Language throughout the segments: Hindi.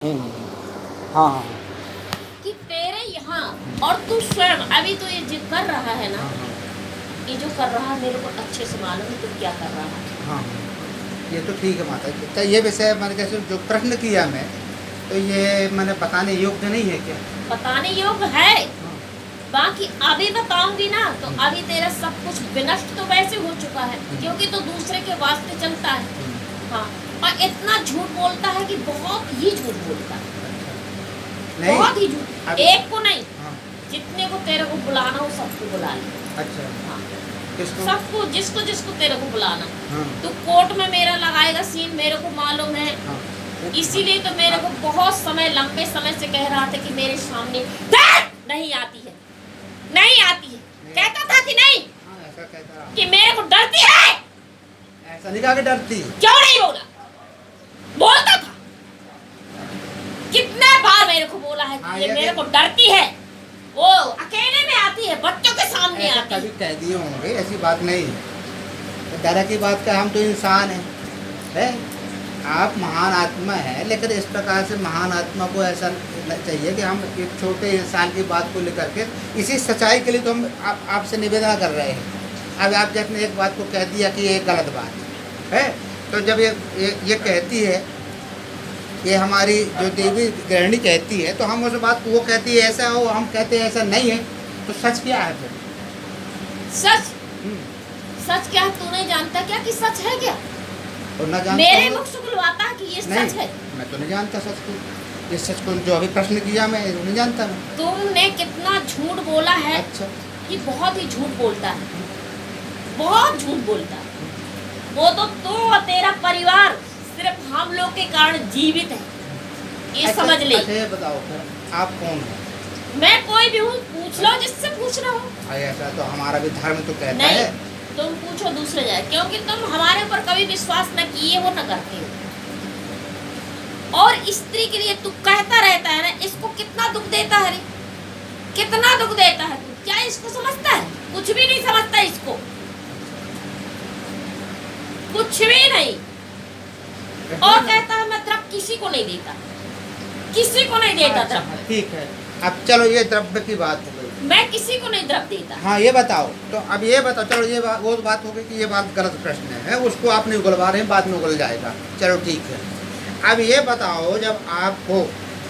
हाँ, हाँ, हाँ। कि तेरे यहाँ और तू स्वयं अभी तो ये जो कर रहा है ना, हाँ, हाँ। ये जो कर रहा है मेरे को अच्छे से मालूम है तू क्या कर रहा है। हाँ, हाँ। ये तो ठीक है माता जी। तो ये विषय मैंने जैसे जो प्रश्न किया मैं, तो ये मैंने बताने योग्य नहीं है क्या? बताने योग्य है, हाँ। बाकी अभी बताऊंगी ना तो अभी तेरा सब कुछ विनष्ट तो वैसे हो चुका है, क्योंकि तो दूसरे के वास्ते चलता है। हाँ, और इतना झूठ बोलता है कि बहुत ही झूठ बोलता है, नहीं, बहुत ही झूठ। एक को नहीं, हाँ। जितने को तेरे को बुलाना हो सबको बुला ले। अच्छा। हाँ, किसको? सबको, जिसको जिसको तेरे को बुलाना। हाँ। तू कोर्ट में मेरा लगाएगा सीन, मेरे को मालूम है। हाँ। इसीलिए तो मेरे को बहुत समय, लंबे समय से कह रहा था कि मेरे सामने नहीं आती है, नहीं आती है। कहता था कि नहीं? हाँ, ऐसा कहता रहा। कि मेरे को डरती है। ऐसा नहीं कहा कि डरती। क्यों नहीं बोला? बोलता था, कितने बार मेरे को बोला है हाँ, कि ये ये मेरे को डरती है। वो अकेले में आती है, बच्चों के सामने ऐसा आती है। कभी कह दिए होंगे, ऐसी बात नहीं। तो डर की बात का, हम तो इंसान हैं। आप महान आत्मा है, लेकिन इस प्रकार से महान आत्मा को ऐसा चाहिए कि हम एक छोटे इंसान की बात को लेकर के, इसी सच्चाई के लिए तो हम आपसे निवेदन कर रहे हैं। अब आप जब ने एक बात को कह दिया कि ये गलत बात है, तो जब ये कहती है, ये हमारी जो देवी गृहिणी कहती है, तो हम उस बात को, वो कहती है ऐसा हो, हम कहते हैं ऐसा नहीं है, तो सच क्या है फिर? सच? सच क्या? तू नहीं जानता क्या कि सच है क्या? और ना जानता मेरे मुख से बुलवाता है कि ये सच है। मैं तो नहीं जानता सच को। ये सच को जो अभी प्रश्न किया मैं नहीं जानता मैं। तुमने कितना झूठ बोला है। अच्छा। कि बहुत ही झूठ बोलता है, बहुत झूठ बोलता है। वो तो तू और तेरा परिवार सिर्फ हम लोग के कारण जीवित है, ये समझ ले। अच्छा, ये बताओ फिर आप कौन हो? मैं कोई भी हूँ, पूछ लो जिससे पूछना हो। ऐसा तो हमारा भी धर्म तो कहता नहीं, है। तुम पूछो दूसरे जाए, क्योंकि तुम हमारे ऊपर कभी विश्वास न किए हो, न करते हो। और स्त्री के लिए तू कहता रहता है ना, इसको कितना दुख देता है रे, कितना दुख देता है तू। क्या इसको समझता है? कुछ भी नहीं समझता इसको, कुछ भी नहीं। और कहता है मैं द्रव्य किसी को नहीं देता, किसी को नहीं देता द्रव्य। ठीक है, अब चलो ये द्रव्य की बात हो गई। मैं किसी को नहीं द्रव्य देता। हाँ, ये बताओ। तो अब ये बताओ, चलो ये वो बात हो गई कि ये बात गलत प्रश्न है, उसको आपने उगलवा रहे हैं, बाद में उगल जाएगा। चलो ठीक है। अब ये बताओ, जब आप हो,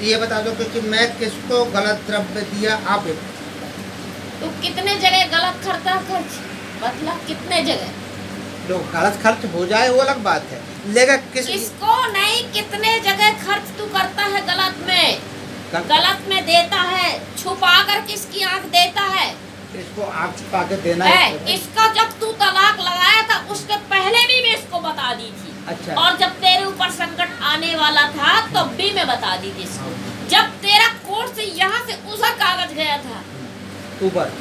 ये बता दो कि मैं किसको गलत द्रव्य दिया, आप तो कितने जगह गलत करता खर्च, मतलब कितने जगह? जो गलत खर्च हो जाए वो अलग बात है, लेकिन किसको नहीं, कितने जगह खर्च तू करता है गलत में, गलत में देता है, छुपा कर किसकी आंख देता है। इसको आंख छुपा के देना है। इसका जब तू तलाक लगाया था उसके पहले भी मैं इसको बता दी थी। अच्छा। और जब तेरे ऊपर संकट आने वाला था तब भी मैं बता दी थी इसको। जब तेरा कोर्ट से यहाँ से उधर कागज गया था, ऊपर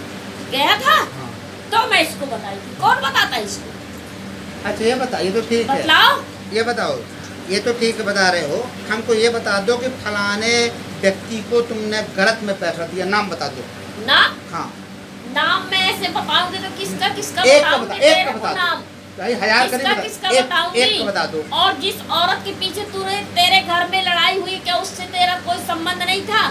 गया था, हाँ। तो मैं इसको बताई थी। कौन बताता इसको? अच्छा, ये बता, ये तो ठीक है। बतलाओ। ये बताओ, ये तो ठीक बता रहे हो। हमको ये बता दो कि फलाने व्यक्ति को तुमने गलत में पैसा दिया, नाम बता दो। नाम? हाँ। नाम मैं ऐसे बताऊंगी तो किसका किसका एक का बताऊंगी? बता, एक का बता नाम भाई, हजार किसका करीब किसका एक बताऊंगी? का बता दो। और जिस औरत के पीछे तेरे घर में लड़ाई हुई, क्या उससे तेरा कोई संबंध नहीं था?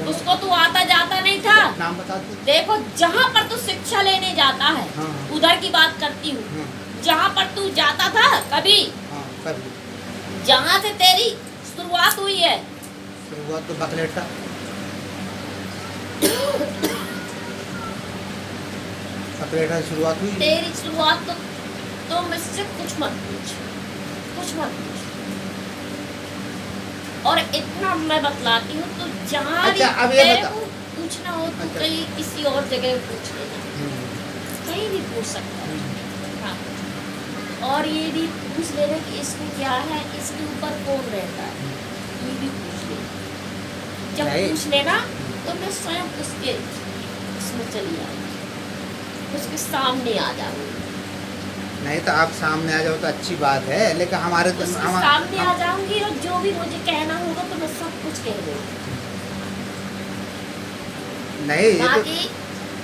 उसको तू आता जाता नहीं था? नाम बता दो। देखो, जहाँ पर तू शिक्षा लेने जाता है, हाँ। उधर की बात करती हूँ। हाँ। जहाँ पर तू जाता था कभी, हाँ, कभी। जहाँ से तेरी शुरुआत हुई है, शुरुआत तो बकलेटा। बकलेटा से शुरुआत हुई। तेरी शुरुआत तो तुम इससे कुछ मत पूछ, कुछ मत पूछ। और इतना मैं बतलाती हूँ, तो जहाँ अच्छा, अब भी ये तेरे बता। को पूछना हो तो अच्छा। कहीं किसी और जगह पूछ लेना, कहीं भी पूछ सकता है। हाँ, और ये भी पूछ लेना कि इसमें क्या है, इसके ऊपर कौन रहता है, ये भी पूछ लेना। जब नहीं। पूछ लेना तो मैं स्वयं उसके उसमें चली जाऊँगी, उसके सामने आ जाऊँगी। नहीं तो आप सामने आ जाओ तो अच्छी बात है, लेकिन हमारे तो उसके सामने आ जाऊंगी और जो भी मुझे कहना होगा तो मैं सब कुछ कह दूँगी। नहीं, ये तो बाकी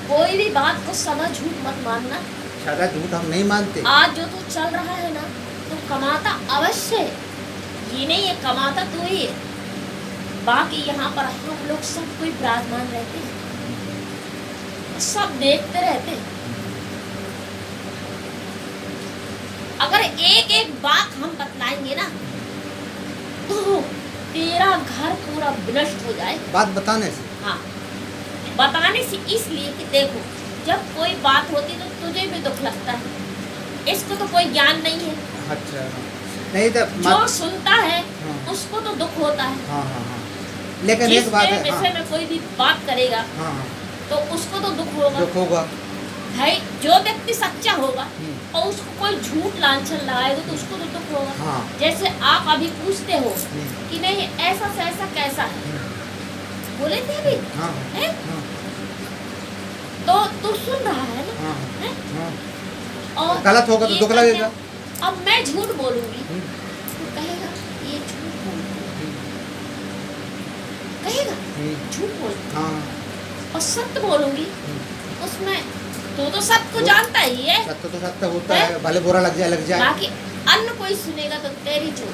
कोई भी बात को समझ झूठ मत मानना। सारा झूठ हम नहीं मानते। आज जो तू चल रहा है ना, तो कमाता अवश्य है, ये नहीं है कमाता तू ही है। बाकी यहाँ पर हम लोग सब कोई विराजमान रहते हैं, सब देखते रहते हैं। अगर एक एक बात हम बतलाएंगे ना तो तेरा घर पूरा विनष्ट हो जाए। बात बताने से? हाँ, बताने से इसलिए कि देखो, जब कोई बात होती तो तुझे भी दुख लगता है, इसको तो कोई ज्ञान नहीं है। अच्छा, नहीं तो जो सुनता है हाँ। उसको तो दुख होता है। हाँ हाँ हाँ, लेकिन एक बात है, विषय में कोई भी बात करेगा हाँ तो उसको तो दुख होगा। दुख होगा भाई, जो व्यक्ति सच्चा होगा और उसको कोई झूठ लांछन लगाएगा तो उसको तो दुख होगा। हाँ। जैसे आप अभी पूछते हो कि नहीं ऐसा से ऐसा कैसा है, बोले थे अभी हाँ है? हाँ तो तू सुन रहा है ना, हाँ है? हाँ, और गलत होगा तो ये दुख करके लगेगा। अब मैं झूठ बोलूंगी तो कहेगा ये झूठ बोल, कहेगा झूठ बोल, हाँ, और सत्य बोलूंगी उसमें तो सत्य को जानता ही है। सत्य तो सत्य होता है, भले बुरा लग जाए। बाकी अन्य कोई सुनेगा तो तेरी जो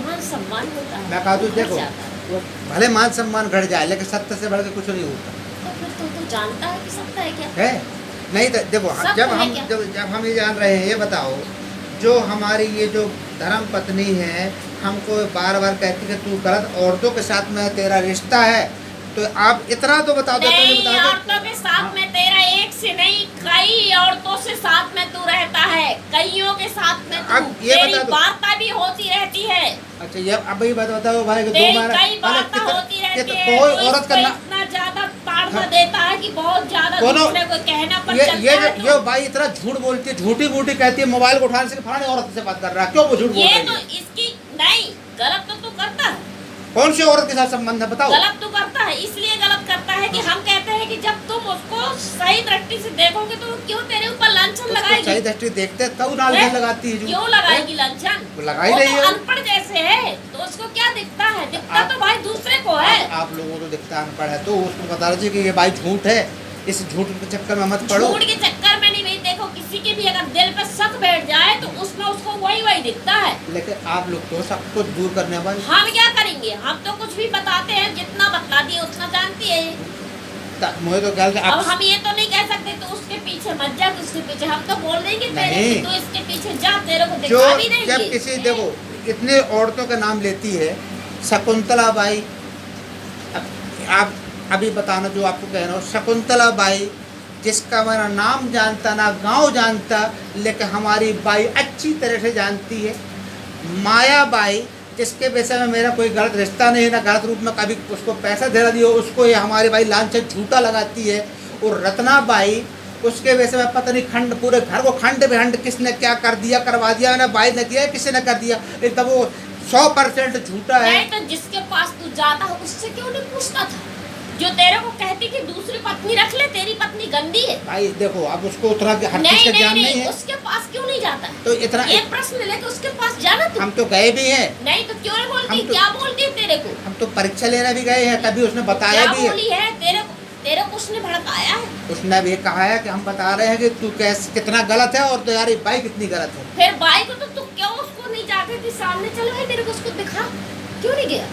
मान सम्मान होता है मैं कहा तू वो घट देखो, जाता है। वो भले मान सम्मान घट जाए लेकिन सत्य से बढ़ के कुछ नहीं होता तो फिर तो जानता है कि सत्य है क्या? है। नहीं तो देखो, सत्य है क्या? जब हम ये जान रहे हैं, ये बताओ, जो हमारी ये जो धर्म पत्नी है हमको बार बार कहती है कि तू गलत औरतों के साथ में तेरा रिश्ता है, तो आप इतना तो बता दो। नहीं, औरतों के साथ में तेरा एक से नहीं कई औरतों से साथ में तू रहता है, कईयों के साथ में अब तू, ये तेरी बता दो। वार्ता भी होती रहती है। अच्छा, ये अब ये बात बताओ भाई कि तेरी दो बार कई वार्ता होती रहती है, कोई तो औरत का इसको ना, इतना ज्यादा ताड़ना हाँ। देता है कि बहुत ज्यादा दोनों- दूसरे को कहना पर ये चलता है। जो भाई इतना झूठ बोलती है, झूठी बूटी कहती है, मोबाइल को उठाने से फलाने औरत से बात कर रहा है, क्यों वो झूठ बोल ये रही तो है? इसकी नहीं, गलत तो तू करता है, कौन सी औरत के साथ संबंध है बताओ? गलत तो करता है, इसलिए गलत करता है कि हम कहते हैं कि जब तुम उसको सही दृष्टि से देखोगे तो वो क्यों तेरे ऊपर लांछन उसको लगाएगी? सही दृष्टि देखते तब नाल लगाती है, क्यों लगाएगी लांछन? वो लगा ही वो रही तो है। अनपढ़ जैसे है तो उसको क्या दिखता है? दिखता आप- तो भाई दूसरे को है। आप लोगों को दिखता अनपढ़ है तो उसको बता रहे कि ये भाई झूठ है, इस झूठ के चक्कर में मत पड़ो। झूठ के चक्कर में नहीं भाई, देखो किसी के भी अगर दिल पे शक बैठ जाए तो उसमें उसको वही दिखता है। लेकिन आप लोग तो सब कुछ दूर करने वाले, हम क्या करेंगे? हम तो कुछ भी बताते हैं, जितना बतला दिए उतना जानती है। मुझे तो ख्याल अब हम ये तो नहीं कह सकते तो उसके पीछे मत जा, उसके पीछे हम तो बोल देंगे तेरे नहीं। कि तू इसके पीछे जा, तेरे को जो दिखा भी देंगे। जब किसी देखो इतने औरतों के नाम लेती है, शकुंतला बाई, आप अभी बताना जो आपको कह रहा हूँ, शकुंतला बाई जिसका मेरा नाम जानता ना गांव जानता, लेकिन हमारी बाई अच्छी तरह से जानती है। माया बाई जिसके विषय में मेरा कोई गलत रिश्ता नहीं है, ना गलत रूप में कभी उसको पैसा दे दिया, उसको ये हमारी बाई लांछन झूठा लगाती है। और रत्ना बाई उसके वैसे में पता नहीं खंड, पूरे घर को खंड विखंड किसने क्या कर दिया, करवा दिया ना, बाई ने किया किसी ने कर दिया, एकदम वो 100% झूठा है। नहीं तो जिसके पास तू जाता हो उससे क्यों नहीं पूछता था, जो तेरे को कहती कि दूसरी पत्नी रख ले, तेरी पत्नी गंदी है। भाई देखो अब उसको उतना हर चीज नहीं का नहीं ज्ञान नहीं नहीं, है, उसके पास क्यों नहीं जाता? तो इतना ये प्रश्न लेके उसके पास जाना तू। हम तो गए भी हैं, नहीं तो क्यों नहीं बोलती? हम तो- क्या बोलती है तेरे को? हम तो परीक्षा लेने भी गए हैं, कभी उसने बताया क्या भी है, बोली है तेरे को उसने भड़काया है? उसने भी कहा है कि हम बता रहे हैं कि तू कैसे कितना गलत है और तुम्हारी बाई कितनी गलत है। फिर बाई को तो तू क्यों उसको नहीं जाते कि सामने चलो भाई मेरे को उसको दिखा, क्यों नहीं गया?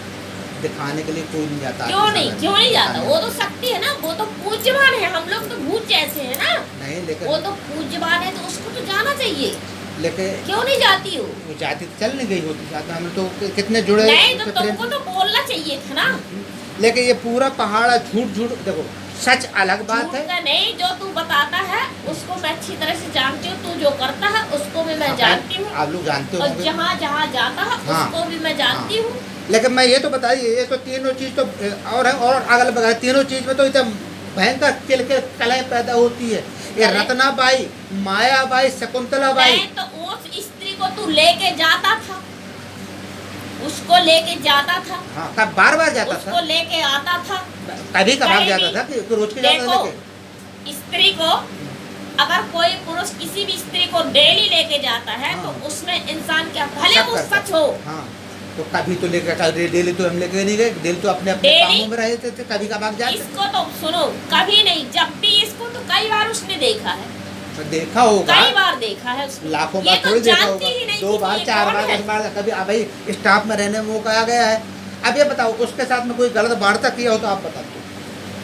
दिखाने के लिए कोई नहीं जाता। क्यों नहीं जाता? वो तो शक्ति है ना, वो तो पूज्यवान है, हम लोग तो भूत जैसे है ना, नहीं वो लेकिन तो पूज्यवान है तो उसको तो जाना चाहिए। लेकिन क्यों नहीं जाती हो? वो जाती तो चल नहीं गई होती साथ में, हम तो कितने जुड़े नहीं तो उससे प्रेम तुमको तो बोलना चाहिए था ना। लेकिन ये पूरा पहाड़ है, झूठ झूठ। देखो सच अलग बात झूठ है, का नहीं, जो तू बताता है उसको मैं अच्छी तरह से जानती हूँ, तू जो करता है उसको भी मैं जानती हूँ, आप लोग जानते और हो। जहाँ जहाँ जाता है हाँ। उसको भी मैं जानती हूँ। लेकिन मैं ये तो बताइए, ये तो तीनों चीज़ तो और है, और अगल बगल तीनों चीज़ में तो इतना भयंकर किलकिल कलह पैदा होती है। ये कलह? Ratna by, Maya by, Shakuntala by, नहीं तो उस स्त्री को तू लेके जाता था, उसको लेके जाता था, हाँ कब बार बार जाता उसको था, लेके आता था। कभी कभार कहीं जाता भी। था कि रोज के जाता देखो, था लेके। स्त्री को अगर कोई पुरुष किसी भी स्त्री को डेली लेके जाता है हाँ। तो उसमें इंसान क्या, भले सब वो करता सच हो, हाँ, तो कभी तो लेकर डेली तो हम लेके नहीं गए, डेली तो अपने अपने डेली? कामों में रहते थे, कभी कभार जाते इसको तो सुनो, कभी नहीं, जब भी इसको तो कई बार उसने देखा है, तो देखा होगा, कई बार देखा है उसने, लाखों ये बार तो थोड़ी देखा जानती होगा, ही नहीं 2 थी बार कि ये 4 कौन बार है। 10 बार, कभी भाई स्टाफ में रहने में मौका आ गया है, अब ये बताओ उसके साथ में कोई गलत वार्ता किया हो तो आप बता दो।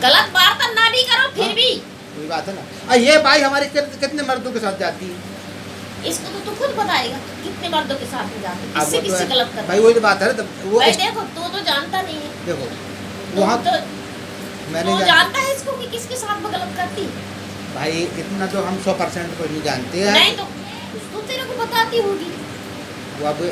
गलत वार्ता ना भी करो फिर हाँ। भी कोई बात है ना। और ये बाई हमारी कितने मर्दों के साथ जाती है? इसको तो तू खुद बताएगा कितने मर्दों के साथ में जाते, अब किससे वो तो किससे है, गलत करता भाई वही तो बात है ना। तो वो भाई देखो तू तो जानता नहीं है, देखो तू वहाँ तो मैंने तू जानता है इसको कि किसके साथ में गलत करती है? भाई इतना तो हम 100% को नहीं जानते हैं। नहीं तो उसको तेरे को बताती होगी। वो अब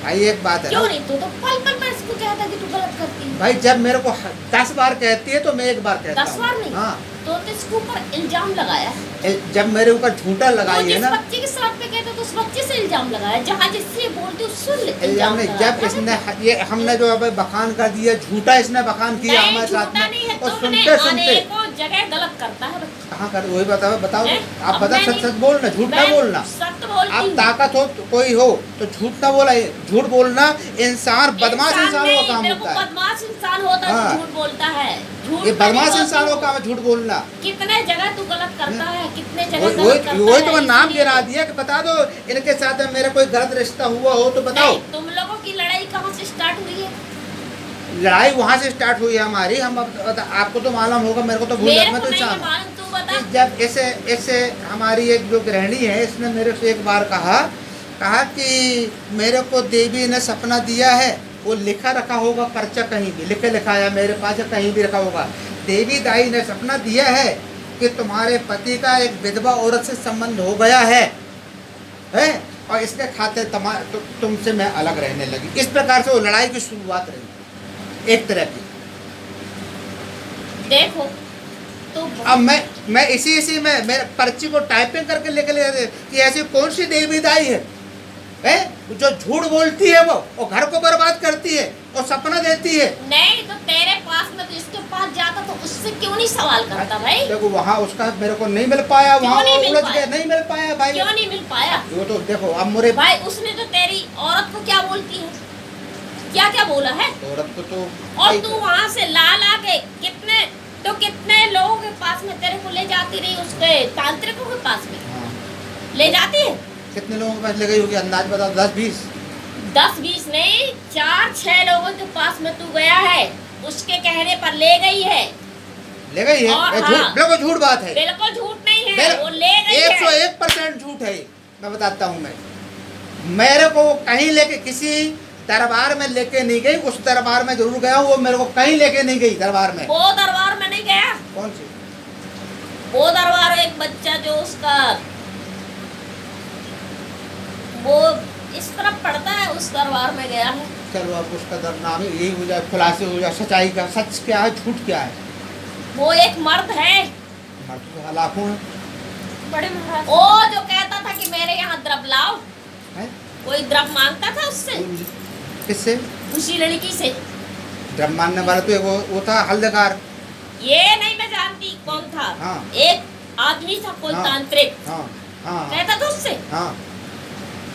भाई एक बात है क्यों ना नहीं, तू तो पल पल में इसको कहता कि तू गलत करती है। भाई, जब मेरे को 10 बार कहती है तो मैं एक बार कहता 10 बार नहीं? हाँ, तो इसके ऊपर इल्जाम लगाया है। जब मेरे ऊपर झूठा तो लगाई है जिस ना, बच्चे के साथ में कहते तो उस बच्चे से इल्जाम लगाया, जहाँ जिससे बोलती उससे इल्जाम इल्जाम नहीं। लगाया। जब इसने ये हमने जो अब बखान कर दिया, झूठा इसने बखान किया नहीं, हमारे साथ झूठा में, नहीं है, और तुमने सुनते सुनते अनेकों जगह गलत करता है बच्चा। कहाँ कर वही बताओ बताओ हैं? आप अब बता, मैं सच नहीं- सच बोलना, झूठ ना मैं बोलना। सत्य बोलती आप हूँ। ताकत हो तो कोई हो तो झूठ ना बोला। झूठ बोलना इंसान बदमाश इंसानों नहीं, का काम तेरे को होता है। बदमाश इंसान होता है हाँ। तो झूठ बोलता है। झूठ ये का नहीं बदमाश बोलती इंसानों हूँ। का है झूठ बोलना। कितने जगह तू गलत करता है, कितने जगह वही गलत करता वही है, तो मैं नाम इसीलिए- गिरा दिया कि बता दो इनके साथ में मेरा कोई गलत रिश्ता हुआ हो तो बताओ। नहीं, तुम लोगों की लड़ाई कहाँ से स्टार्ट हुई है? लड़ाई वहाँ से स्टार्ट हुई है हमारी। हम आपको तो मालूम होगा, मेरे को तो भूल मेरे मैं को तो नहीं है इंसान हूँ। मालूम, तू बता। कि जब ऐसे हमारी एक जो गृहिणी है, इसने मेरे से एक बार कहा कि मेरे को देवी ने सपना दिया है। वो लिखा रखा होगा पर्चा, कहीं भी लिखा है मेरे पास, या कहीं भी रखा होगा। देवी दाई ने सपना दिया है कि तुम्हारे पति का एक विधवा औरत से संबंध हो गया है और इसके खाते तुमसे मैं अलग रहने लगी। इस प्रकार से वो लड़ाई की शुरुआत रही एक तरह की। देखो तो अब मैं इसी में मेरे पर्ची को टाइपिंग करके लेके ले कि ऐसी कौन सी देवी दाई है जो झूठ बोलती है वो, और घर को बर्बाद करती है और सपना देती है। नहीं तो तेरे पास में तो इसके पास जाता तो उससे क्यों नहीं सवाल करता भाई? देखो वहाँ उसका मेरे को नहीं मिल पाया, क्यों वहाँ नहीं मिल उलझ पाया? गया, नहीं मिल पाया भाई। क्यों नहीं मिल पाया? वो तो देखो अब मुरे भाई उसने तो तेरी औरत को क्या बोलती है, क्या क्या बोला है? औरत को तो और तू वहाँ से ला के कितने लोगों के पास में तेरे को ले जाती रही, उसके तांत्रिकों के पास में हाँ, ले जाती है? कितने लोगों के पास ले गई होगी अंदाज बताओ? 10-20 10-20 नहीं, 4-6 लोगों के पास में तू गया है, उसके कहने पर ले गई है। ले गई है। और ये हाँ। बिल्कुल झूठ बात है। बिल्कुल झूठ नहीं है, वो ले गई है। 101% झूठ है। मैं बताता हूँ, मेरे को कहीं लेके किसी दरबार में लेके नहीं गई। उस दरबार में जरूर गया हूँ, वो मेरे को कहीं लेके नहीं गई दरबार में। वो दरबार में नहीं गया। कौन सी? वो दरबार एक बच्चा जो उसका वो इस तरफ पड़ता है, उस दरबार में गया है। चलो अब उसका नाम यही हो जाए, खुलासे हो जाए सच्चाई का। सच क्या है, झूठ क्या है? वो एक मर्द है, मर्द तो लाखों है। बड़े महाराज। वो जो कहता था कि मेरे यहाँ द्रव्य लाओ, हैं? कोई द्रव्य मांगता था उससे, किससे? उसी लड़की से। द्रव्य मानने वाला तो वो था हल्दकार। ये नहीं मैं जानती कौन था। हाँ। एक आदमी था कोई हाँ। तांत्रिक, हाँ हाँ कहता था उससे हाँ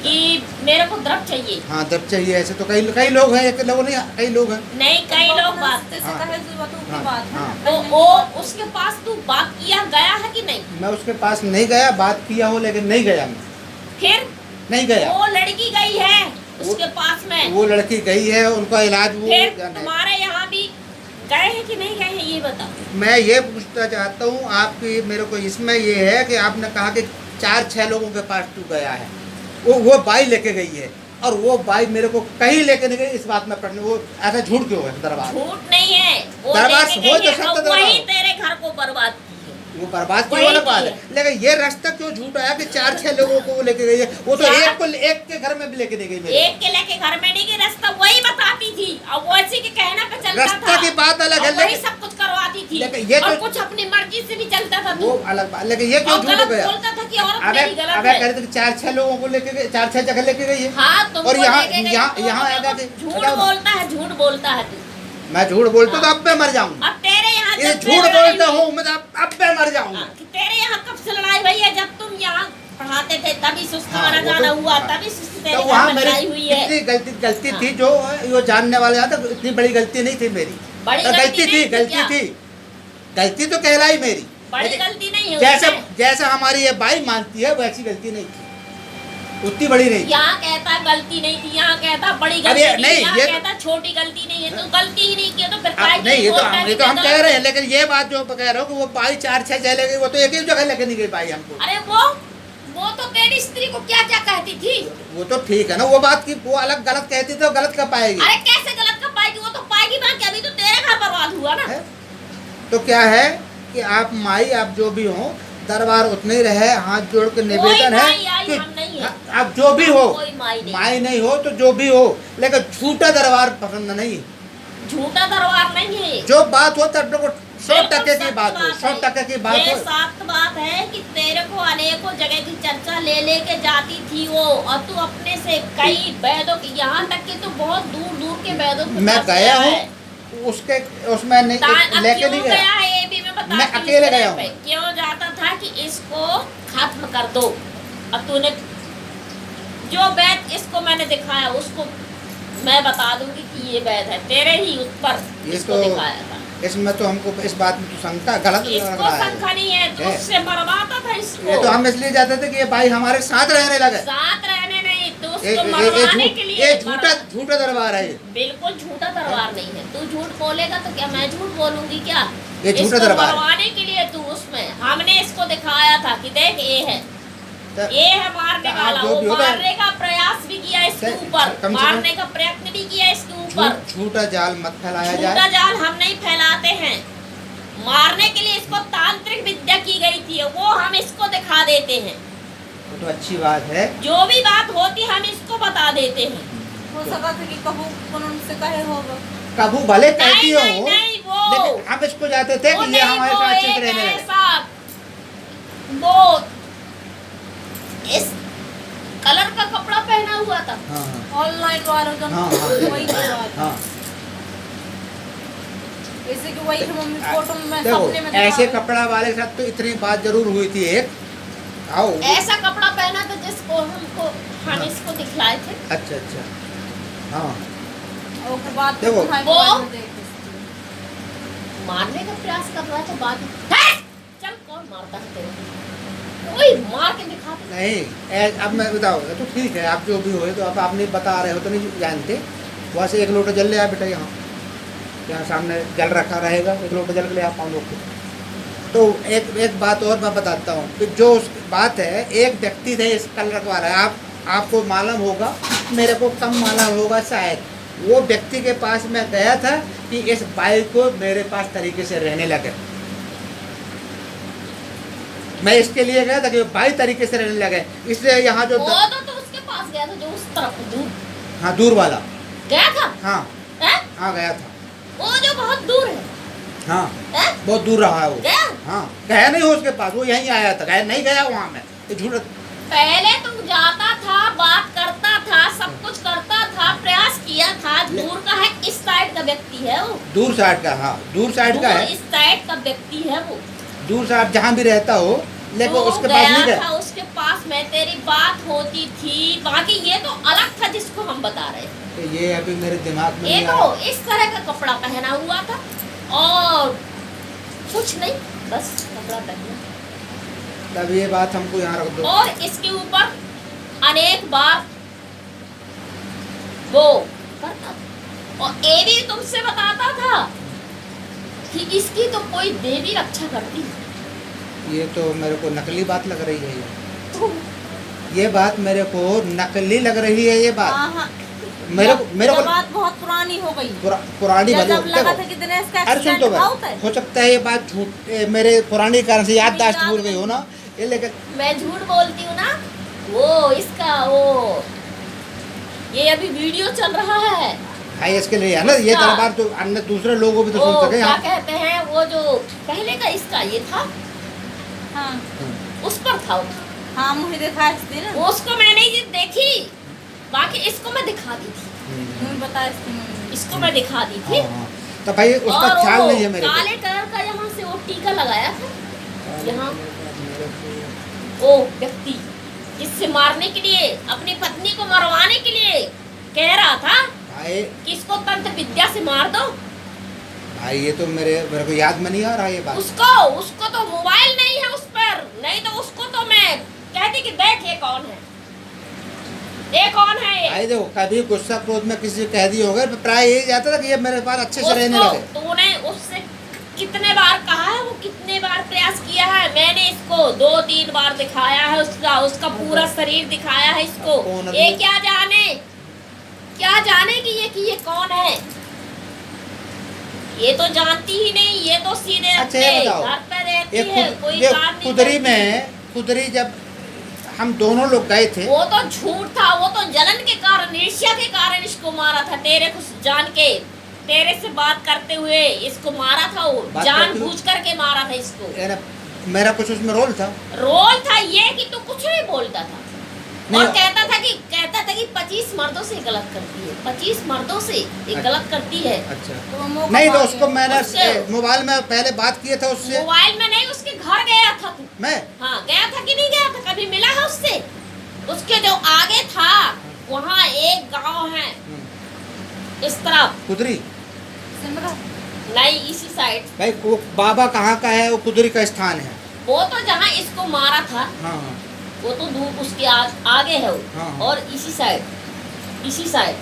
कि मेरे को द्रव्य चाहिए। हाँ, जब चाहिए। ऐसे तो कई लोग हैं, एक लोग नहीं, कई लोग हैं। नहीं, कई लोग बात हाँ, हाँ। तो वो उसके पास तू बात किया गया है कि नहीं? मैं उसके पास नहीं गया, बात किया हो लेकिन नहीं गया मैं। फिर नहीं गया। वो लड़की गई है उसके पास में, वो लड़की गई है, उनका इलाज वो फिर जाने। तुम्हारे यहाँ भी गए हैं कि नहीं गए हैं, ये बताओ। मैं ये पूछना चाहता हूँ आपकी, मेरे को इसमें ये है कि आपने कहा कि 4-6 लोगों के पास तू गया है। वो बाई लेके गई है, और वो बाई मेरे को कहीं लेके नहीं गई। इस बात में पढ़ने वो ऐसा झूठ क्यों है? दरबार झूठ नहीं है, वो दरबार लेके हो गई तो है सकता और दरबार वही हो। तेरे घर को बर्बाद की है। वो बर्बाद की वही वाला बात है, की लेकिन ये रास्ता क्यों झूठ आया कि 4-6 लोगों को वो लेके गई है? वो तो एक के घर में भी लेके नहीं गई मेरे। एक के लेके घर में नहीं गई, रास्ता वही बताती थी और वो इसी के कहने पे चलता रास्ता था। की बात अलग है, और वही लेकिन सब कुछ करवाती थी, लेकिन ये और तो- कुछ अपनी मर्जी से भी चलता था वो तू, अलग बात। लेकिन ये क्यों और झूठ हो गलत गया? बोलता था कि औरत अगर मेरी गलत अगर है। कह रहे थे 4-6 लोगों को लेके गए, 4-6 जगह लेके गई है। हाँ, तुमको और यहाँ लेके गई, यहाँ तो यहाँ मेरे आगा को के झूठ बोलता है, झूठ बोलता है तू। मैं झूठ बोलता हूँ तो अब मैं मर जाऊंगा। अब तेरे यहाँ ये जब झूठ लड़ाई बोलता हुई- हूँ मैं तो अब मैं मर जाऊंगा। कि तेरे यहाँ कब से लड़ाई हुई है? जब तुम यहाँ पढ़ाते थे तभी सुस्त हाँ, आना वो जाना तो- हुआ, हाँ। तभी सुस्त तेरे तो घर वहाँ में मेरी लड़ाई हुई है। इतनी गलती हाँ। थी जो वो जानने वाले था, इतनी बड़ी गलती नहीं थी मेरी। बड़ी तो गलती नहीं थी गलती क्या? थी, गलती तो कहलाई मेरी। बड़ी लेकिन गलती नहीं है जैसे उसमें। जैसे हमारी ये बाई मानती है वैसी गलती नहीं थी। उतनी बड़ी नहीं। यहाँ कहता गलती नहीं थी, यहाँ कहता बड़ी अब ये गलती नहीं, थी, यहाँ ये कहता छोटी गलती नहीं है, तो गलती ही नहीं की तो फिर अब काहे नहीं, की ये तो बोलता है ये कि तो हम मैं कह गलत रहे हैं, लेकिन ये बात जो कह रहे हो कि वो बाई 4-6 चले गई, वो तो एक ही जगह लेके नहीं गई पाई हमको। अरे वो तो तेरी स्त्री को क्या क्या कहती थी। वो तो ठीक है ना, वो बात की वो अलग गलत कहती तो गलत कर पाएगी। अरे कैसे गलत कर पाएगी, वो तो पाएगी ना कि अभी तो तेरे घर बर्बाद हुआ ना। है? तो क्या है कि आप माई, आप जो भी हो, दरबार उतने ही रहे, हाथ जोड़ के निवेदन है माई आई कि हम नहीं है। आप जो भी हो, कोई माई माई नहीं हो तो जो भी हो, लेकिन झूठा दरबार पसंद नहीं। झूठा दरबार नहीं है। जो बात हो तब को 100% की बिल्कुल बात हो, सत्य 100% की बात ये हो। सत्य बात है कि तेरे को अनेकों जगह की चर्चा ले लेके जाती थी वो, और तू अपने से कई वैदों की, यहाँ तक कि तू बहुत दूर दूर के वैदों के मैं पास गया हूँ है। उसके, उसमें नहीं अब लेके क्यों नहीं गया गया। है ये भी मैं बताती मैं हूँ। अकेले इस तरह गया हूँ। पे क्यों जाता था कि इसको खत्म कर दो। अब तूने जो वैद इसको मैंने दिखाया उसको मैं बता दूंगी कि ये वैद है, तेरे ही उस पर ये इसको तो दिखाया था। इसमें तो हमको इस बात में तो शंका गलत लग इसको रहा है। शंका नहीं है, तो है। उससे मरवाता था इसको। ये तो हम इसलिए जाते थे कि ये भाई हमारे साथ रहने लगे। साथ रहने नहीं, तो ये उसको मरवाने के लिए ये झूठा दरबार है ये। बिल्कुल झूठा दरबार नहीं है। तू झूठ बोलेगा तो क्या मैं झूठ बोलूंगी क्या? ये झूठा इसको दरबार है। मरवाने के लिए तू उसमें हमने इसको दिखाया था कि देख ये है, तो ये है मारने आप वाला। जो वो भी होगा- मारने का प्रयास भी किया इसके कम ऊपर, से कम- मारने का प्रयत्न भी किया इसके ऊपर। झूठा जाल मत फैलाया झूठा जाए। जाल हम नहीं फैलाते हैं। मारने के लिए इसको तांत्रिक विद्या की गई थी, वो हम इसको दिखा देते हैं। वो तो अच्छी बात है। जो भी बात होती हम इसको बता देते हैं। हो सका था कि कबू कानून से कहे होगा। कबू भले कहती हो, नहीं नहीं वो लेकिन हम इसको जाते थे वो कि ये नहीं, हमारे वो साथ अच्छे से एक रहने लगे। ऐसा वो इस कलर का कपड़ा पहना हुआ था। हाँ हाँ ऑनलाइन वालों का हाँ, हाँ। वही बात हाँ। जैसे कि वही मम्मी फोटो में मैं देखो सपने में ऐसे दिखा- कपड़ा वाले के साथ तो इतनी बात जरूर हुई थी एक। आओ। ऐसा कपड़ा पहना था जिसको हमको हम हाँ। इसको दिखलाए थे। अच्छा अच्छा। हाँ और उसके बाद देखो, तुम्हारे वो- मोबाइल में देख मारने का प्रयास कर रहा था बाद में। है! चल कौन मारता है तेरे को? कोई मार के दिखा दे। नहीं अब मैं बताओ तो ठीक है, आप जो भी हो तो आप नहीं बता रहे हो तो नहीं जानते। वहाँ से एक लोटा जल ले आ बेटा, यहाँ सामने जल रखा रहेगा, एक लोटा जल के ले आप लोग को। तो एक बात और मैं बताता हूँ कि जो उस बात है, एक व्यक्ति थे इस कलर वाला, आपको मालूम होगा, मेरे को कम मालूम होगा शायद। वो व्यक्ति के पास मैं गया था कि इस बाइक को मेरे पास तरीके से रहने लगे। मैं इसके लिए गया था कि बाई तरीके से रहने लगे, इसलिए यहाँ जो वो तो उसके पास गया था जो उस तरफ दूर हाँ दूर वाला, गया था। हाँ हैं? हाँ गया था, वो जो बहुत दूर है। हाँ हैं? बहुत दूर रहा है वो। गया? हाँ गया नहीं हो उसके पास, वो यहीं आया था, गया नहीं गया वहाँ में, ये झूठ। पहले तुम जाता था, बात करता था, सब कुछ करता था, प्रयास किया था। दूर का है, इस साइड का व्यक्ति है वो। दूर साइड का, हाँ दूर साइड का दूर है, इस साइड का व्यक्ति है वो। दूर साइड जहाँ भी रहता हो, लेकिन तो उसके पास नहीं गया गया। था उसके पास में, तेरी बात होती थी। बाकी ये तो अलग था जिसको हम बता रहे थे। तो ये अभी मेरे दिमाग में ये नहीं तो आया। इस तरह का कपड़ा पहना हुआ था और कुछ नहीं, बस कपड़ा पहना। तब ये बात हमको यहाँ रख दो। और इसके ऊपर अनेक बार वो करता था। और ये भी तुमसे बताता था कि इसकी तो कोई देवी रक्षा करती है। ये तो मेरे को नकली बात लग रही है तो ये बात मेरे को नकली लग रही है ये बात। हाँ, हाँ। मेरे ये को बात बहुत पुरानी हो गई। पुरानी जब भली लगा देखो, था कि दिनेश का अरे सुन तो एक्सीडेंट होता है। हो सकता है ये बात झूठ मेरे पुरानी कारण से याददाश्त भूल गई हो ना ये, लेकिन मैं झूठ बोलती हूँ ना। वो इसका वो ये अभी वीडियो चल रहा है। भाई इसके लिए है ना ये उसका- दरबार, तो अन्य दूसरे लोगों भी तो वो सुन सके। क्या हाँ कहते हैं, वो जो पहले का इसका ये था, हाँ उस पर था वो। हाँ मुझे देखा इसने ना, उसको मैंने ये देखी, बाकी इसको मैं दिखा दी थी। मुझे बता इसने। इसको मैं दिखा दी थी। हाँ, हाँ। तो भाई उसका और ख्याल वो नहीं है मेरे को। काले कलर का यहाँ से वो टीका लगाया था, यहाँ वो व्यक्ति जिससे मारने के लिए, अपनी पत्नी को मरवाने के लिए कह रहा था भाई कि इसको तंत्र विद्या से मार दो। भाई ये तो मेरे को याद में नहीं आ रहा ये बात। उसको तो मोबाइल नहीं है उस पर, नहीं तो उसको तो मैं कहती कि देख ये कौन है। ये कौन है ये? भाई देखो, कभी गुस्सा क्रोध में किसी से कह दी होगा, प्राय यही जाता था कि ये मेरे पास अच्छे से रहने उसको लगे। तूने उससे कितने बार कहा है, वो कितने बार प्रयास किया है? मैंने इसको 2-3 बार दिखाया है, उसका पूरा शरीर दिखाया है इसको। कौन ये अभी? क्या जाने कि ये कौन है? ये तो जानती ही नहीं, ये तो सीधे अच्छा ये बताओ, घर पे रहती ये है, कोई ये काम नहीं खुदरी करती। में, खुदरी जब हम दोनों लोग गए थे, वो तो झूठ था, वो तो जलन के कारण, ईर्ष्या के कारण इसको मारा था, तेरे को जान के, तेरे से बात करते हुए इसको मारा था, वो बात जान करते हुए? बूझ करके मारा था इसको। यानी मेरा कुछ उसमें रोल था? रोल था ये कि तू कुछ नहीं बोलता था नहीं, और कहता था कि 25 मर्दों से गलत करती है, 25 मर्दों से ये अच्छा। गलत करती है। अच्छा तो वो मौका नहीं, तो पा उसको गया। मैंने उससे- मोबाइल में पहले बात किया था उससे। मोबाइल में नहीं, उसके घर गया था तू। मैं हाँ, गया था कि नहीं गया था? कभी मिला है उससे? उसके जो आगे था, वहाँ एक गांव है इस तरफ, खुदरी। सिमरा नहीं इसी साइड। भाई वो बाबा कहाँ का है? वो खुदरी का स्थान है। वो तो जहाँ इसको मारा था, हाँ हाँ वो तो धूप उसके आगे है वो। हाँ, हाँ। और इसी साइड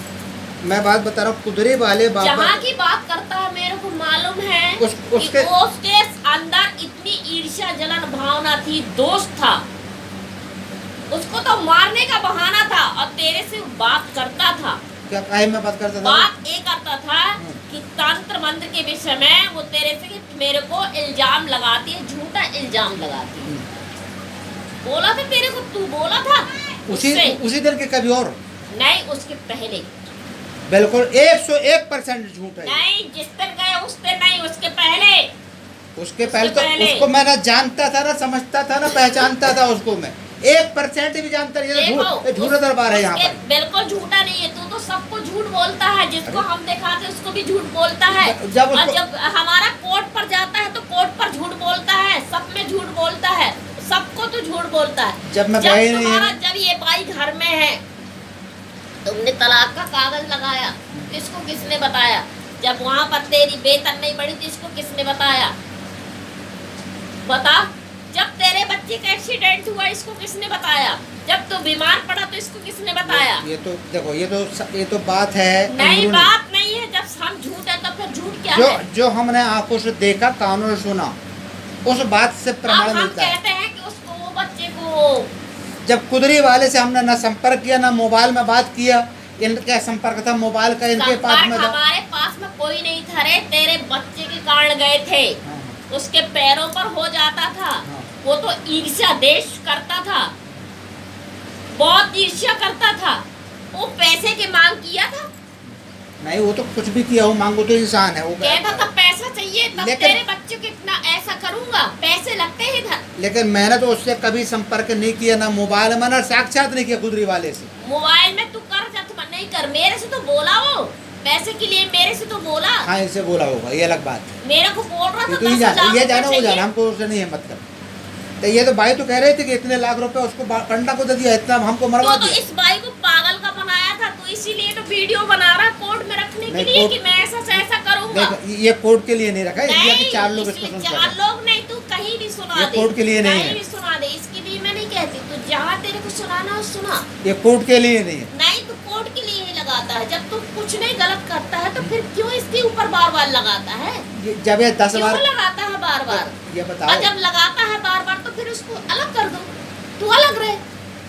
मैं बात बता रहा हूँ, खुदरी वाले बाबा। जहाँ की बात करता है, मेरे को मालूम है उसके- कि उसके अंदर इतनी ईर्ष्या जलन भावना थी, दोष था, उसको तो मारने का बहाना था, और तेरे से वो बात करता था। क्या काहे में बात करता था? बात ये करता था कि तंत्र मंत्र के विषय में वो तेरे से कि मेरे को इल्जाम लगाती है, झूठा इल्जाम लगाती है। बोला था तेरे को, तू बोला था उसी उससे? उसी दिन के कभी और? नहीं, उसके पहले। बिल्कुल 101% झूठ है। नहीं, जिस दिन गए उस दिन नहीं, उसके पहले। उसके पहले तो पहले। उसको मैं ना जानता था, ना समझता था, ना पहचानता था उसको मैं। 1% भी जानता नहीं। ये देखो, तो झूठा दरबार है यहाँ उसके पर। बिल्कुल झूठा नहीं है, तू तो सबको झूठ बोलता है, जिसको हम दिखाते उसको भी झूठ बोलता है। जब और उसको- जब हमारा कोर्ट पर जाता है तो कोर्ट पर झूठ बोलता है, सब में झूठ बोलता है, सबको तो झूठ बोलता है। जब मैं गया ही नहीं तुम्हारा है। जब ये बाई घर में है, तुमने तलाक का कागज लगाया, इसको किसने बताया? जब वहां पर तेरी वेतन नहीं बढ़ी तो इसको किसने बताया? बता। जब तेरे बच्चे का एक्सीडेंट हुआ, इसको किसने बताया? जब तू बीमार पड़ा तो इसको किसने बताया? ये तो देखो, ये तो बात है नहीं, अंदरूनी। बात नहीं है। जब हम झूठ है तो फिर झूठ क्या जो है? जो हमने आंखों से देखा, कानों से सुना, उस बात से प्रमाण अब हम मिलता है। कहते हैं कि उसको, वो बच्चे को, जब कुदरी वाले से हमने ना संपर्क किया, ना मोबाइल में बात किया, इनका संपर्क था मोबाइल का इनके पास में था। हमारे पास में कोई नहीं था रे, तेरे बच्चे के कारण गए थे। हाँ, उसके पैरों पर हो जाता था। हाँ। वो तो ईर्ष्या देश करता था, बहुत ईर्ष्या करता था। वो पैसे की मांग किया था, नहीं वो तो कुछ भी किया हो, मांगो तो इंसान है वो। कहता था पैसा चाहिए, तब लेकिन- तेरे बच्चे को इतना ऐसा करूंगा, पैसे लगते हैं इधर। लेकिन मैंने तो उससे कभी संपर्क नहीं किया, ना मोबाइल में, ना साक्षात नहीं किया कुदरी वाले से। मोबाइल में तू कर जा, तू नहीं कर। मेरे से तो बोला वो, पैसे के लिए मेरे से तो बोला, हाँ इनसे बोला होगा, ये अलग बात है। मेरे को बोल रहा ये था तो ये 10,000 जाना, ये जाना वो रुपए जाना, चाहिए। हमको उससे नहीं हिम्मत कर। तो ये तो भाई तो कह रहे थे कि इतने लाख रुपए उसको पंडा को दे दिया, इतना हमको मरवा तो दिया। इस भाई को पागल का बनाया था, तो इसीलिए तो वीडियो बना रहा कोर्ट में रखने के नहीं, लिए कोर्ट- कि मैं ऐसा से ऐसा करूंगा। देख ये कोर्ट के लिए नहीं रखा है, इसलिए कि नहीं, 4 लोग इसको इसलिए सुन 4 सकें। लोग नहीं, तू कहीं भी सुना ये दे, कोर्ट के लिए नहीं कहीं है। भी सुना दे, इसके लिए मैं नहीं कहती। तू जहाँ तेरे को सुनाना हो सुना, ये कोर्ट के लिए नहीं है। नहीं तू कोर्ट के लिए ही लगाता है। जब तू कुछ नहीं गलत करता है तो फिर क्यों इसके ऊपर बार बार लगाता है? जब ये 10 क्यों बार, लगाता है बार बार? ये और बताओ, जब लगाता है बार बार तो फिर उसको अलग कर दो, तू अलग रहे।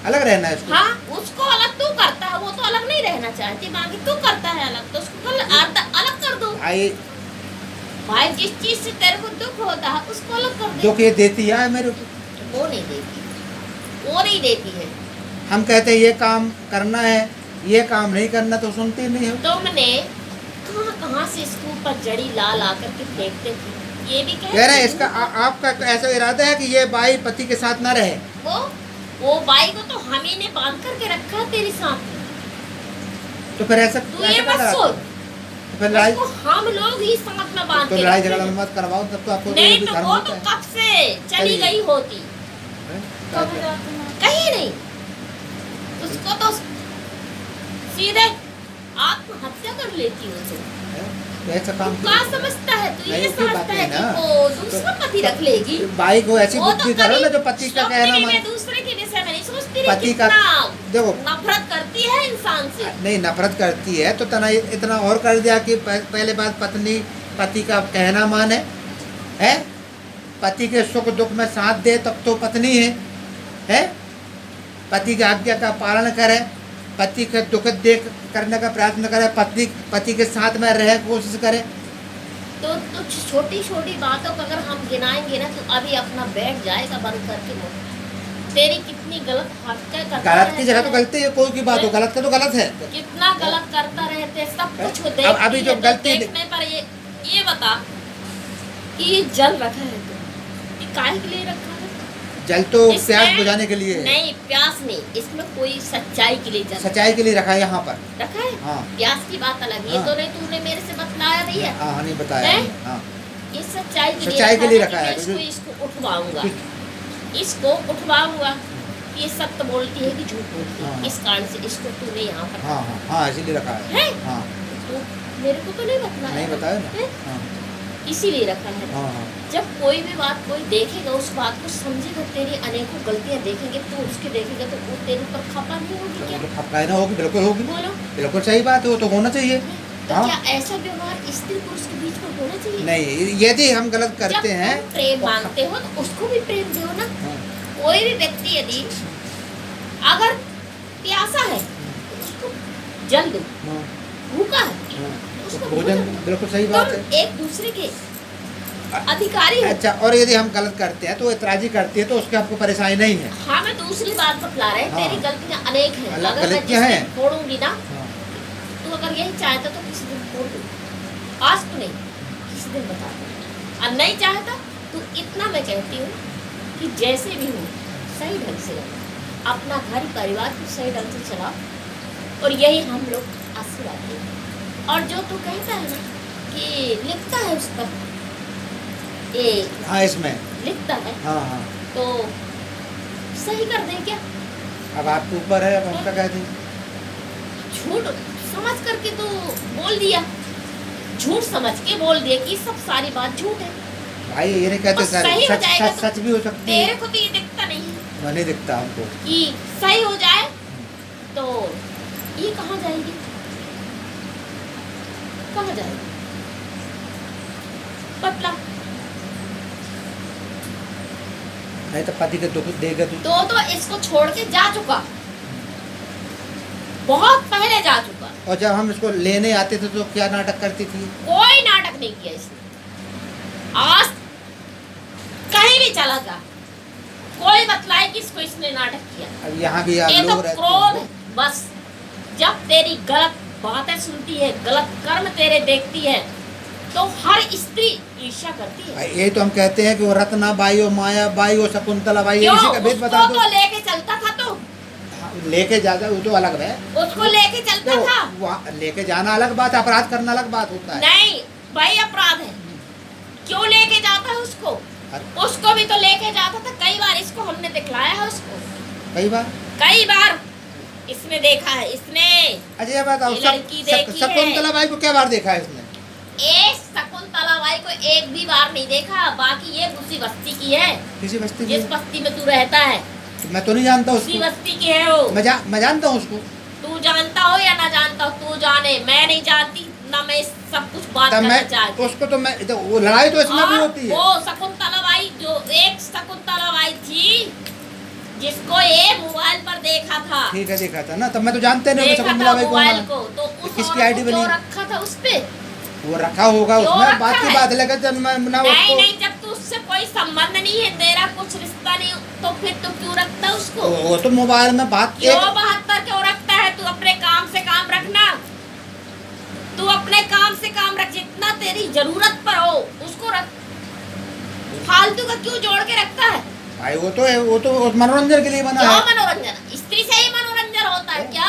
अलग रहना है इसको। हाँ, उसको अलग तू करता है, वो तो अलग नहीं रहना चाहती, बाकी तू करता है अलग, तो उसको अलग कर दो। भाई भाई जिस चीज से तेरे को दुख होता है उसको अलग कर दे। दुख ये देती है मेरे को। वो नहीं देती, वो नहीं देती है। हम कहते हैं ये काम करना है, ये काम नहीं करना, तो सुनती नहीं हो। तुमने कहाँ कहाँ से इसके ऊपर जड़ी ला ला करके फेंकते थे, ये भी कह रहे हैं इसका आपका ऐसा इरादा है कि ये बाई पति के साथ ना रहे। वो बाई को तो हम ही ने बांध करके रखा है तेरे साथ में। तो फिर ऐसा तू ये ऐसा मत क्या सोच, तो फिर लड़ाई, उसको हम लोग ही साथ में बांध तो के लड़ाई रखते झगड़ा हैं। मत करवाओ, तब तो आपको नहीं भी तो धर्म वो होता तो है। कब से चली कहीं- गई होती, हैं? कब क्या- जाते हैं? कहीं नहीं। उसको तो सीधे आत्महत्या कर लेती हो तुम। हैं? तो ऐसा काम तू क्या समझता है? तू नहीं, ये उसकी समझता बातें है ना। कि वो दूसरा पति रख लेगी? बाई को ऐसी वो तो बुद्धि करो ना जो कभी पति का स्वप्न कहना में मान। मैं दूसरे के विषय में नहीं सोचती रही, पति का- कितना देखो नफरत करती है इंसान से। नहीं, नफरत करती है तो तना इतना और कर दिया कि पहले बात पत्नी पति का कहना माने, है पति के सुख दुख में साथ दे, तब तो पत्नी है पति की आज्ञा का पालन करे, पति के दुख देख करने का प्रयत्न करे, पति के साथ में रह कोशिश करे। तो छोटी छोटी बातों को अगर हम गिनाएंगे ना तो अभी अपना बैठ जाएगा बंद करके मुंह। तेरी कितनी गलत हरकत करता गलत की जगह तो रहता गलती है, कोई की बात हो, गलत का तो गलत है। कितना गलत करता रहते हैं, सब कुछ को अब अभी जो गलती देखने पर ये बता कि ये जल रखा है तो ये काहे के लिए रखा है? जल तो इसमें- प्यास बुझाने के लिए है। नहीं, प्यास नहीं, इसमें कोई सच्चाई के लिए जल सच्चाई के लिए रखा है यहाँ पर। रखा है। हाँ प्यास की बात अलग है, ये हाँ। तो नहीं तूने मेरे से बतलाया नहीं है। हाँ नहीं बताया हैं? हाँ ये सच्चाई सच्चाई के लिए रखा कि है। मैं इसको उठवाऊंगा, ठीक। इसको उठवाऊंगा। ये सत्य बोलती है कि झूठ बोलती है, हाँ। इस कारण से इसको तूने यहाँ पर हाँ हाँ हाँ इसीलिए रखा है। है? हाँ तो मेरे को तो नहीं बतलाया। नहीं बताया ना। हैं? हाँ इसीलिए रखा है। हाँ हाँ जब कोई भी बात कोई देखेगा, उस बात को समझेगा, तेरी अनेकों गलतियां देखेंगे तो उसके देखेगा तो वो तेरे ऊपर खपा नहीं होगी क्या? खपकाई ना होगी, बिल्कुल होगी, बोलो। बिल्कुल सही बात है, वो तो होना चाहिए। तो हाँ। क्या ऐसा व्यवहार स्त्री पुरुष के बीच में होना चाहिए? नहीं, यदि हम गलत करते जब हैं तुम प्रेम मांगते हो तो उसको भी प्रेम दो ना। हाँ, कोई भी व्यक्ति यदि अगर प्यासा है तो उसको जल दो, हाँ, भूखा है हाँ, उसको तो भोजन भोजन। बिल्कुल सही बात तुम है। एक दूसरे के अधिकारी हो। अच्छा, और यदि हम गलत करते हैं तो एतराजी करती है तो उसके आपको परेशानी नहीं है। हाँ, मैं दूसरी बात बतला रहे हैं, हाँ। तेरी गलतियां अनेक हैं। अलग अगर मैं गलतियां जिस हैं। दिन फोड़ूंगी ना, हाँ, तू अगर यही चाहता तो किसी दिन फोड़ दू, आज तो नहीं, किसी दिन बता दू। और नहीं चाहता तो इतना मैं कहती हूँ कि जैसे भी हो सही ढंग से रहो, अपना घर परिवार को सही ढंग से चलाओ, और यही हम लोग आशीर्वाद दें। और जो तू कहता है ना कि लिखता है उस पर ये हाँ इसमें लिखता है, हाँ हाँ तो सही कर दे क्या? अब आपके ऊपर है, अब हम क्या कहते हैं। झूठ समझ करके तो बोल दिया, झूठ समझ के बोल दिया कि सब सारी बात झूठ है। भाई ये नहीं कहते बस सर, सही हो सच जाएगा सच तो सच भी हो सकती तेरे है। को तो ये दिखता नहीं है मैं नहीं दिखता हमको। कि सही हो जाए तो ये कहाँ जाएगी, कहाँ जाएगी? बतला। नहीं तो पति के दुख देगा तू। तो इसको छोड़ के जा चुका, बहुत पहले जा चुका। और जब हम इसको लेने आते थे तो क्या नाटक करती थी। कोई नाटक नहीं किया इसने। आज कहीं भी चला जा, कोई बतलाए कि इसको इसने नाटक किया। अब यहाँ भी यार ये तो लोग रहते क्रोध हैं। है बस। जब तेरी गलत बातें सुनती है, गलत कर्म तेरे देखती है, तो हर स्त्री ईर्ष्या करती है। भाई यही तो हम कहते हैं कि वो रत्ना बाई और माया बाई और शकुंतला बाई, क्यों? इसी का भेद बता उसको दो। तो लेके चलता था तू, हाँ, लेके जाता वो तो अलग है। उसको लेके चलता देखो, था। वहाँ लेके जाना अलग बात है, अपराध करना अलग बात होता है। नहीं भाई, अपराध है। क्यों लेके जाता है उसको? अरे उसको भी तो लेके जाता था कई बार, इसको हमने दिखलाया है उसको कई बार। कई बार इसने देखा है। इसने अच्छा ये बताओ, ये लड़की देखी है। शकुंतला बाई को क्या बार देखा है इसने। एक शकुंतला बाई को एक भी बार नहीं देखा। बाकी ये उसी बस्ती की है, किसी बस्ती जिस की। बस्ती में तू रहता है, मैं तो नहीं जानता उसी उसको। बस्ती की है वो। मैं जानता हूँ उसको। तू जानता हो या ना जानता हो, तू जाने, मैं नहीं जानती ना। मैं इस सब कुछ बात तब करना मैं चाहती। उसको तो मैं तो वो लड़ाई तो इसमें भी और होती है। वो शकुंतला बाई, जो एक शकुंतला बाई थी जिसको ये मोबाइल पर देखा था, ठीक है देखा था ना, तब मैं तो जानते नहीं देखा शकुंतला था बाई मोबाइल कौन को, है। तो उस किसकी औरत आईडी को क्यों बनी? रखा था उस पे? वो रखा होगा क्यों उसमें, रखा बात की है? बात लेकर जब मैं ना नहीं उसको नहीं, जब तू उससे कोई संबंध नहीं है, तेरा कुछ रिश्ता नहीं, तो फिर तू क्यों रखता है उसको? वो तो मोबाइल में बात क्यों एक 72 क्यों रखता है? तू अपने काम से काम रखना, तू अपने काम से काम रख, जितना तेरी जरूरत पर हो उसको रख। फालतू का क्यों जोड़ के रखता है? भाई वो तो मनोरंजन के लिए बना क्यों है। मनोरंजन? स्त्री से ही मनोरंजन होता है क्या?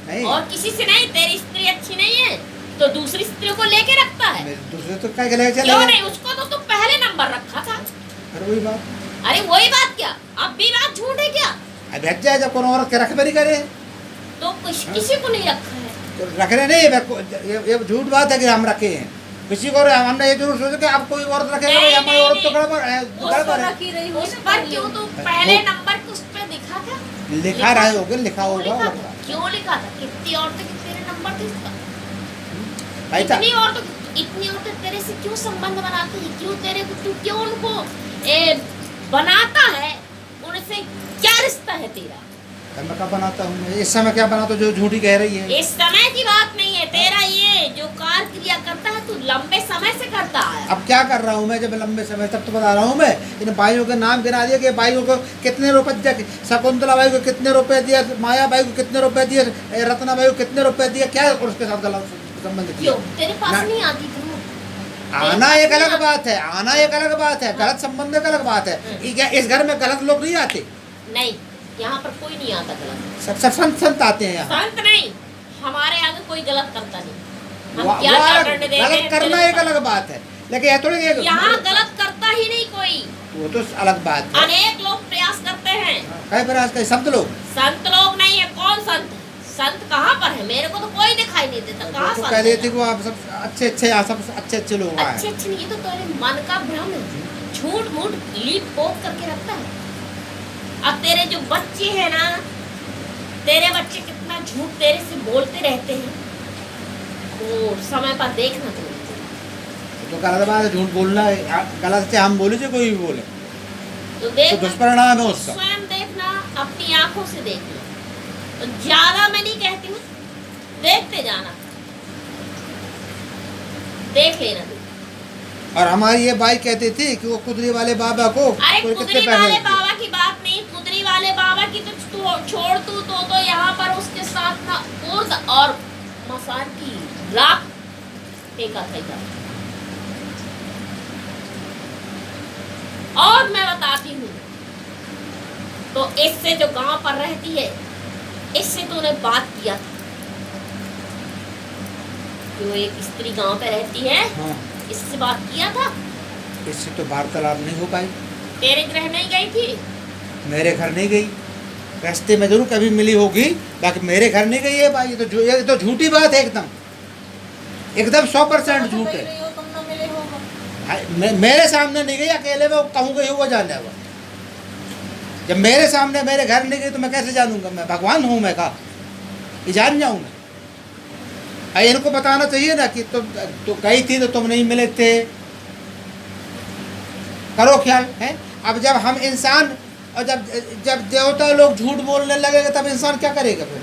नहीं और किसी से नहीं? तेरी स्त्री अच्छी नहीं है तो दूसरी स्त्री को लेके रखता है। मेरे दूसरे तो क्या लेके क्यों चलेगा। नहीं? उसको तो तू पहले नंबर रखा था। अरे वही बात। अरे वही बात क्या? अब भी बात झूठ है क्या? अब हट जाए जब कोनो औरत के रखबे नहीं करे तो किसी को नहीं रखा है। तो रखने नहीं, ये झूठ बात है कि हम रखे हैं किसी को। हमने ये जरूर सोचा कि अब कोई औरत रखेगा, नहीं, हमारी नहीं, औरत तो नहीं। गड़बड़ है, उसको गड़बड़ है। रखी रही उस पर क्यों तू पहले नंबर को उस पे दिखा था? लिखा रहे होगे, लिखा क्यों होगा। लिखा था? क्यों लिखा था? कितनी औरतें के तेरे नंबर थे उसका? भाई था, इतनी औरतें तेरे से क्यों संबंध बनाती है? क्यों तेरे को, तू क्यों उनको बनाता है? उनसे क्या रिश्ता है तेरा? मैं क्या बनाता हूँ? मैं इस समय क्या बनाता हूँ जो झूठी कह रही है? इस समय की बात नहीं है, तेरा ये जो कार्य क्रिया करता है तू लंबे समय से करता है। अब क्या कर रहा हूँ मैं जब लंबे समय तक? तो बता रहा हूँ मैं, इन भाइयों के नाम गिना दिए कि भाइयों को कितने रुपए दिए, शकुंतला भाई को कितने रुपए दिए, माया भाई को कितने रुपए दिए, रत्ना भाई को कितने रुपए दिए, क्या और उसके साथ गलत संबंध किया? क्यों तेरे पास ना- नहीं आती थी? आना एक अलग बात है, आना एक अलग बात है, गलत संबंध एक अलग बात है। क्या इस घर में गलत लोग नहीं आते? नहीं, यहाँ पर कोई नहीं आता गलत। सब संत आते हैं यहाँ। संत नहीं, हमारे आगे कोई गलत करता नहीं। हम वो क्या क्या अलग- करने देते गलत हैं करना तेरे एक को? अलग बात है, लेकिन यह थोड़ी कि यहाँ गलत करता ही नहीं कोई। वो तो अलग बात है। अनेक लोग प्रयास करते हैं। कई प्रयास कई संत लोग संत लोग नहीं है। कौन संत? संत कहाँ पर है? मेरे को तो कोई दिखाई नहीं देता। कहाँ तो संत कह रही है? थी वो आप सब अच्छे सब अच्छे लोग आए। अच्छे अच्छे नहीं, तो तेरे मन का भ्रम है। झूठ मूठ लीप पोत करके रखता है। अब तेरे जो बच्चे हैं ना, तेरे बच्चे कितना झूठ तेरे से बोलते रहते हैं, वो समय पर देखना तुम। तो गलत बात है, झूठ बोलना गलत से हम बोले कोई भी बोले तो तो देख, दुष्परिणाम है उसका। स्वयं देखना, अपनी आंखों से देखना। तो ज्यादा मैं नहीं कहती हूँ, देखते जाना, देख लेना तुम। और हमारी ये बाई कहती थी कि वो कुदरी वाले बाबा को अरे कोई कुदरी कितने वाले पैसे देते। बाबा की बात नहीं, कुदरी वाले बाबा की तो छोड़ तू तो यहाँ पर उसके साथ ना उर्द और मसान की राख फेंका था। और मैं बताती हूँ, तो इससे जो गांव पर रहती है, इससे तूने बात किया था कि वो एक स्त्री गांव पे रहती है, हाँ, इससे बात किया था? इससे तो वार्तालाप नहीं हो पाई। तेरे गृह नहीं गई थी? मेरे घर नहीं गई, रास्ते में जरूर कभी मिली होगी, बाकी मेरे घर नहीं गई है भाई। ये तो झूठी बात है, एकदम 100% झूठ है। तुम ना मिले हो। भाई, मेरे सामने नहीं गई, अकेले में कहूँ गई वो जाने वो। जब मेरे सामने मेरे घर नहीं गई तो मैं कैसे जानूंगा? मैं भगवान हूँ मैं? कहा ये जान जाऊँ मैं? अरे इनको बताना चाहिए ना कि तुम तो गई थी तो तुम नहीं मिले थे। करो ख्याल है। अब जब हम इंसान और जब देवता लोग झूठ बोलने लगेगा तब इंसान क्या करेगा फिर?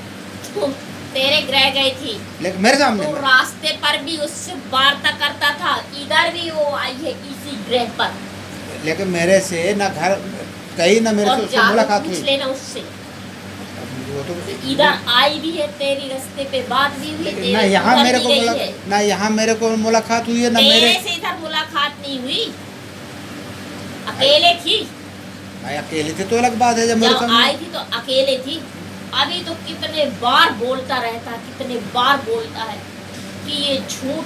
तुम तेरे गृह गई थी, लेकिन मेरे सामने तो रास्ते पर भी उससे वार्ता करता था, इधर भी वो आई है इसी गृह पर। लेकिन मेरे से ना घर कहीं ना मेरे से और उससे जाके मुलाकात पूछ हुई। लेना उससे, वो तो इधर आई भी है, तेरी रास्ते पे बात भी हुई, लेकिन तेरे ना यहाँ उधर मेरे भी को गई है। ना यहाँ मेरे को मुलाकात हुई है ना तेरे मेरे। से इधर मुलाकात नहीं हुई, अकेले थी। भाई अकेले थे तो अलग बात है, जब मेरे जब सामने आई थी तो अकेले थी। अभी तो कितने बार बोलता रहता है, कितने बार बोलता है कि ये झूठ,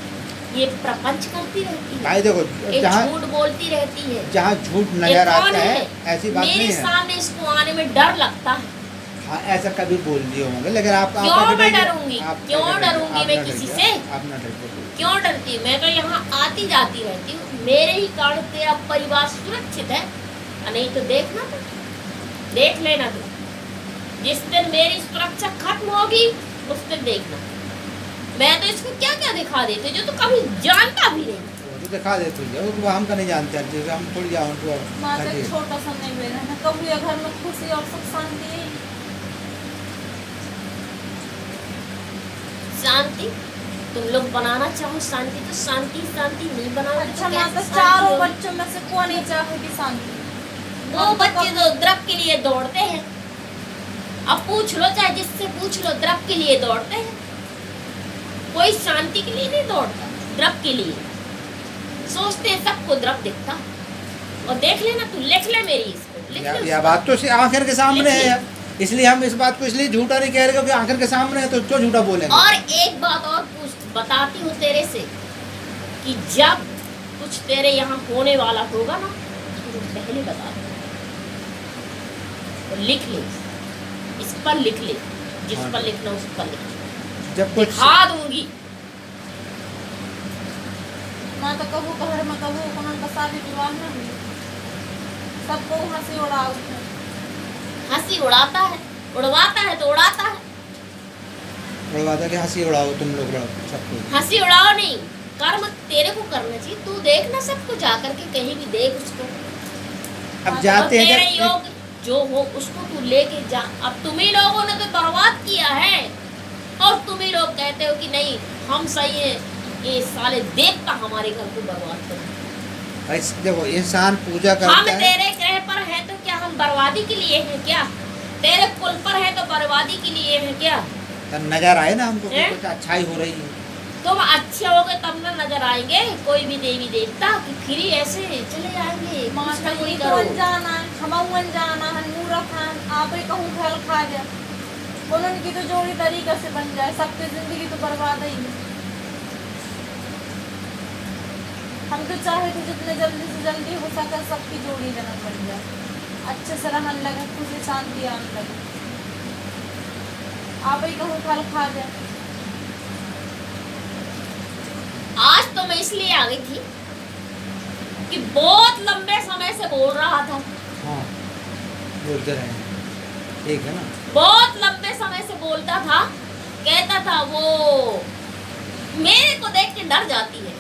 ये प्रपंच करती रहती है, भाई देखो ये जहाँ झूठ बोलती रहती है। जहाँ झूठ ये नजर कौन आता है है? ऐसी बात मेरे नहीं है। सामने इसको आने में डर लगता है। हाँ ऐसा कभी बोल दिए होंगे, लेकिन आप क्यों आप मैं डरिए, डरूंगी? आप क्यों ना डरिए, डरूंगी आप मैं ना किसी डरिए, से? आप ना डरिए। क्यों डरती? मैं तो यहाँ आती जाती रहती हूँ। मेरे ही कारण तेरा परिवार सुरक्षित है, नहीं तो देखना तो, देख लेना तो। जिस दिन मेरी सुरक्षा खत्म होगी उस दिन देखना। मैं तो इसको क्या क्या दिखा देती हूँ जो तो कभी जानता भी नहीं। वो तो दिखा देते हैं, वो हम का नहीं जानते हैं, जैसे हम थोड़ी जाओ तो माता हटिए। छोटा सा नहीं बेरा है, कब ये घर में खुशी और सुख शांति है। शांति तुम लोग बनाना चाहो शांति तो शांति, शांति नहीं बनाना अच्छा तो माता, कैसे चारों शांति होगी? बच्चों में से कौन नहीं चाहेगी शांति? वो बच्चे तो द्रव के लिए दौड़ते हैं। अब पूछ लो, चाहे जिससे पूछ लो, द्रव के लिए दौड़ते हैं। कोई शांति के लिए नहीं दौड़ता, द्रव के लिए सोचते हैं। सबको द्रव दिखता। और देख लेना तू, लिख ले मेरी इसको, लिख ले यह बात तो आखिर के सामने लिख ले। है, इसलिए हम इस बात को इसलिए झूठा नहीं कह रहे क्योंकि आखिर के सामने है, तो क्यों झूठा बोलेंगे? और एक बात और बताती हूँ तेरे से कि जब कुछ तेरे यहाँ होने वाला होगा ना, तो पहले बता दो। और लिख ले, इस पर लिख ले, जिस हाँ। पर लिखना उस पर लिख। जब कुछ दिखा दूंगी। माता कबू कहर में कबू कहाँ का शादी विवाह में हुई, सबको हंसी उड़ाओ। हंसी उड़ाता है, उड़वाता है तो उड़ाता है। उड़वाता कि हंसी उड़ाओ तुम लोग सबको। हंसी उड़ाओ नहीं, कर्म तेरे को करना चाहिए। तू देख ना सबको, जाकर के कहीं भी देख उसको। अब जाते और हैं तेरे योग जो हो उसको तू लेके जा। अब तुम ही लोगों ने तो बर्बाद किया है, और तुम ही लोग कहते हो कि नहीं हम सही है, ये साले देवता हमारे घर को बर्बाद कर। देखो इंसान पूजा हम करता है। तेरे ग्रह पर है तो क्या हम बर्बादी के लिए हैं क्या? तेरे कुल पर है तो बर्बादी के लिए है क्या? तो नजर आए ना हमको कि हैं? कुछ अच्छाई हो रही है। तुम अच्छे होगे तब ना नजर आएंगे कोई भी देवी देवता कि फिर ही ऐसे चले आएंगे। कुछ माता ना कोई ये तो करो। अनजाना है, हम अनजाना है, मूर्ख हैं, आप ही कहूँ फल खा जाए। उनकी तो जोड़ी तरीके से बन जाए, सबकी जिंदगी तो बर्बाद ही है। हम तो चाहे थे जितने जल्दी से जल्दी हो सके सबकी जोड़ी जनक बन जाए, अच्छे से रहने लगे, खुशी शांति आने लगे। आप ही कहूँ फल खा जाए। आज तो मैं इसलिए आ गई थी कि बहुत लंबे समय से बोल रहा था। हाँ बोलते रहे, ठीक है ना। बहुत लंबे समय से बोलता था, कहता था वो मेरे को देख के डर जाती है।